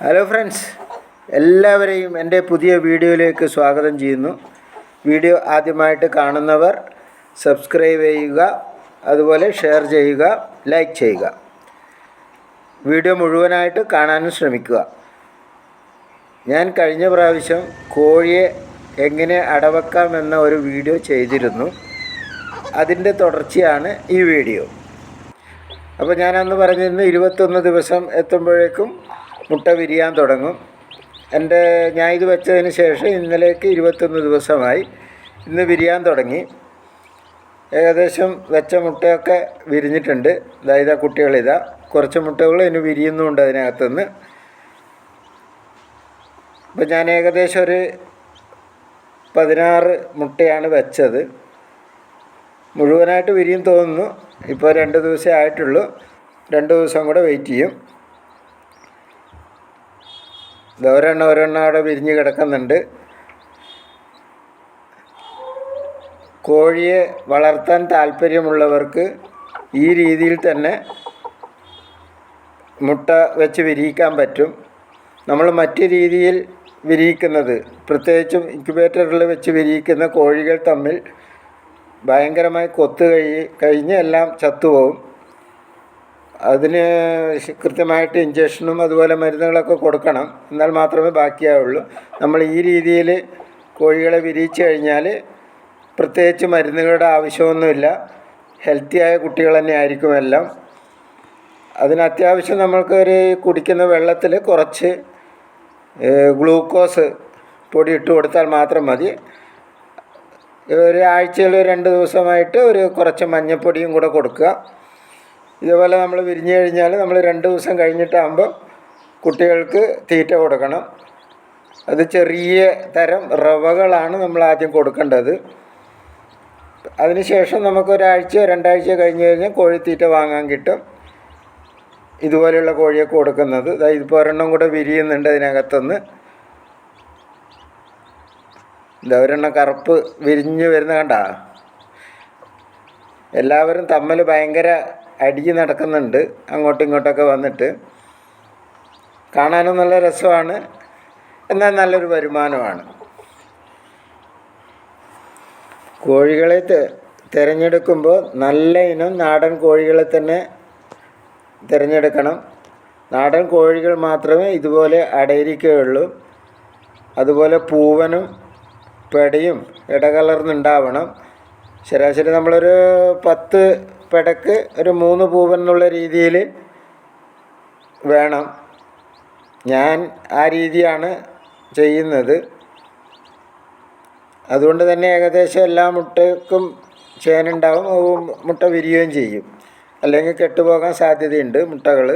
Hello friends, എല്ലാവരെയും എൻ്റെ പുതിയ വീഡിയോയിലേക്ക് സ്വാഗതം ചെയ്യുന്നു. വീഡിയോ ആദ്യമായിട്ട് കാണുന്നവർ സബ്സ്ക്രൈബ് ചെയ്യുക, അതുപോലെ ഷെയർ ചെയ്യുക, ലൈക്ക് ചെയ്യുക. വീഡിയോ മുഴുവനായിട്ട് കാണാനും ശ്രമിക്കുക. ഞാൻ കഴിഞ്ഞ പ്രാവശ്യം കോഴിയെ എങ്ങനെ അടവെക്കാമെന്ന ഒരു വീഡിയോ ചെയ്തിരുന്നു. അതിൻ്റെ തുടർച്ചയാണ് ഈ വീഡിയോ. അപ്പോൾ ഞാനന്ന് പറഞ്ഞിരുന്നു 21 ദിവസം എത്തുമ്പോഴേക്കും മുട്ട വിരിയാൻ തുടങ്ങും. ഞാൻ ഇത് വെച്ചതിന് ശേഷം ഇന്നലേക്ക് 21 ദിവസമായി. ഇന്ന് വിരിയാൻ തുടങ്ങി. ഏകദേശം വെച്ച മുട്ടയൊക്കെ വിരിഞ്ഞിട്ടുണ്ട്. ഇതാ കുട്ടികളിതാ, കുറച്ച് മുട്ടകൾ ഇനി വിരിയുന്നുണ്ട് അതിനകത്തുനിന്ന്. അപ്പോൾ ഞാൻ ഏകദേശം ഒരു 16 മുട്ടയാണ് വെച്ചത്. മുഴുവനായിട്ട് വിരിയും തോന്നുന്നു. ഇപ്പോൾ 2 ദിവസമേ ആയിട്ടുള്ളൂ. 2 ദിവസം കൂടെ വെയിറ്റ് ചെയ്യും. ഒരെണ്ണം അവിടെ വിരിഞ്ഞ് കിടക്കുന്നുണ്ട്. കോഴിയെ വളർത്താൻ താല്പര്യമുള്ളവർക്ക് ഈ രീതിയിൽ തന്നെ മുട്ട വെച്ച് വിരിയിക്കാൻ പറ്റും. നമ്മൾ മറ്റ് രീതിയിൽ വിരിയിക്കുന്നത്, പ്രത്യേകിച്ചും ഇൻക്യുബേറ്ററിൽ വെച്ച് വിരിയിക്കുന്ന കോഴികൾ തമ്മിൽ ഭയങ്കരമായി കഴിഞ്ഞ് എല്ലാം ചത്തുപോകും. അതിന് കൃത്യമായിട്ട് ഇഞ്ചക്ഷനും അതുപോലെ മരുന്നുകളൊക്കെ കൊടുക്കണം. എന്നാൽ മാത്രമേ ബാക്കിയാവുള്ളൂ. നമ്മൾ ഈ രീതിയിൽ കോഴികളെ വിരിയിച്ച് കഴിഞ്ഞാൽ പ്രത്യേകിച്ച് മരുന്നുകളുടെ ആവശ്യമൊന്നുമില്ല. ഹെൽത്തിയായ കുട്ടികൾ തന്നെ ആയിരിക്കും എല്ലാം. അതിന് അത്യാവശ്യം നമ്മൾക്കൊരു കുടിക്കുന്ന വെള്ളത്തിൽ കുറച്ച് ഗ്ലൂക്കോസ് പൊടി ഇട്ട് കൊടുത്താൽ മാത്രം മതി. ആഴ്ചയിൽ 2 ദിവസമായിട്ട് കുറച്ച് മഞ്ഞൾപ്പൊടിയും കൂടെ കൊടുക്കുക. ഇതുപോലെ നമ്മൾ വിരിഞ്ഞു കഴിഞ്ഞാൽ നമ്മൾ 2 ദിവസം കഴിഞ്ഞിട്ടാകുമ്പോൾ കുട്ടികൾക്ക് തീറ്റ കൊടുക്കണം. അത് ചെറിയ തരം റവകളാണ് നമ്മൾ ആദ്യം കൊടുക്കേണ്ടത്. അതിനുശേഷം നമുക്ക് 2 ആഴ്ച കഴിഞ്ഞ് കഴിഞ്ഞാൽ കോഴിത്തീറ്റ വാങ്ങാൻ കിട്ടും. ഇതുപോലെയുള്ള കോഴിയൊക്കെ കൊടുക്കുന്നത്. ഇതിപ്പോൾ ഒരെണ്ണം കൂടെ വിരിയുന്നുണ്ട് അതിനകത്തുനിന്ന്. ഒരെണ്ണം കറുപ്പ് വിരിഞ്ഞ് വരുന്ന കണ്ട. എല്ലാവരും തമ്മിൽ ഭയങ്കര അടിച്ച് നടക്കുന്നുണ്ട്, അങ്ങോട്ടും ഇങ്ങോട്ടൊക്കെ വന്നിട്ട്. കാണാനും നല്ല രസമാണ്, എന്നാൽ നല്ലൊരു വരുമാനമാണ്. കോഴികളെ തിരഞ്ഞെടുക്കുമ്പോൾ നല്ല ഇനം നാടൻ കോഴികളെ തന്നെ തിരഞ്ഞെടുക്കണം. നാടൻ കോഴികൾ മാത്രമേ ഇതുപോലെ അടയിരിക്കുകയുള്ളൂ. അതുപോലെ പൂവനും പെടയും ഇടകലർന്നുണ്ടാവണം. ശരാശരി നമ്മളൊരു 10 പെടക്ക് 3 പൂവൻ എന്നുള്ള രീതിയിൽ വേണം. ഞാൻ ആ രീതിയാണ് ചെയ്യുന്നത്. അതുകൊണ്ട് തന്നെ ഏകദേശം എല്ലാ മുട്ടയ്ക്കും ചേനുണ്ടാവും. മുട്ട വിരിയുകയും ചെയ്യും. അല്ലെങ്കിൽ കെട്ടുപോകാൻ സാധ്യതയുണ്ട് മുട്ടകൾ.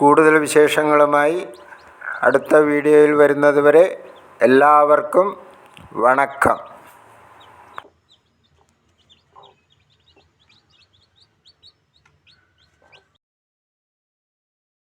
കൂടുതൽ വിശേഷങ്ങളുമായി അടുത്ത വീഡിയോയിൽ വരുന്നതുവരെ എല്ലാവർക്കും വണക്കം.